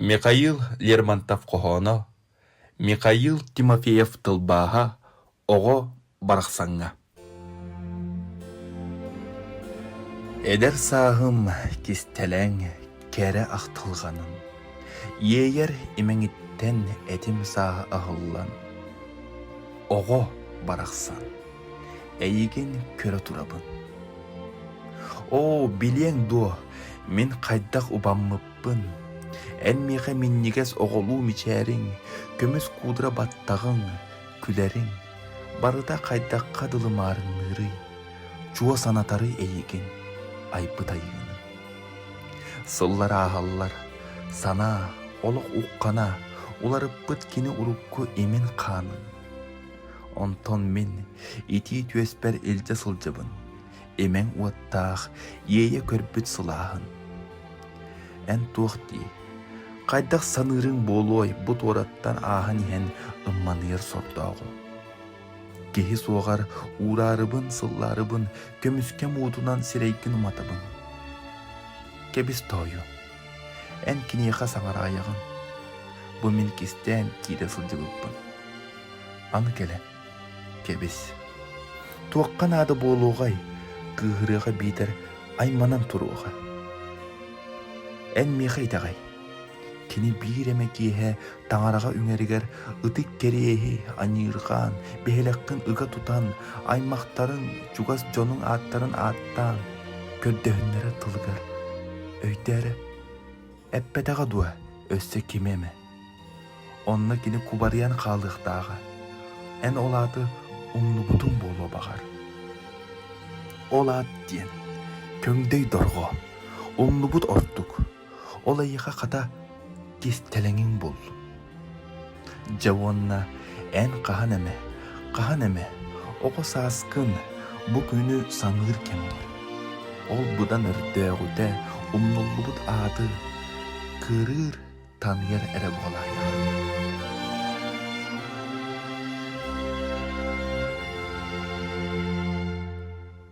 Михаил Лермонтов кохоно, Михаил Тимофеев тылбаха, ого барахсаңа. Эдер сағым кистелең кәрі ақтылғанын, ейер имеңіттен әтім сағы ағыллан. Ого барақсан, әйеген көрі тұрабын. О, білең до, мен қайдақ ұбаммыппын. Ән меға меннегес оғылу мечәрің, көміз кудыра баттағың, күләрің. Барыда қайдаққа дылымарын ныры, чуа санатары әйеген, айпытайыны. Сыллар ағаллар, сана, олық уққана, олары бұт кені ұрыққы емен қанын. Онтон мен ити түеспер елде сылжыбын, емен уаттақ, ие көрбіт сылағын. Ән туқты, қайдақ санырың болой бұт ораттан ағын ен ымманыр сордауғы. Кехи соғар урарыбын, сылларыбын, көміске муытунан сирейгін ұматыбын. Кебіс тойу, ән кінеға саңар аяғын, бұ мен кестен кейде сылжығыппын. Аны келе, кебіс. Туаққан ады болуғай, кығырыға бейтер айманан тұруға. Ән мейхайдағай, кені бейреме кейе таңараға үңерігер ұтық керейі анирған, бейлеккін ұға тұтан, аймақтарын, чугас жонын аттарын аттан, көрдіғінлері тылғыр. Өйдері, әппетаға дуа, өссе кемеме. Онна кені кубариян қалықтаға. Ән олады ұмны бұтын болу бағар. Олад ден, көңдей дорғы, ұмны бұт ортық. Олайыға қата кестелеңің бол. Жауанна ән қахан әме, оғы саскын бұ күні саңыр кемдер. Ол бұдан үрді ұмнылы бұд ады, кырыр таныр әрі болайы.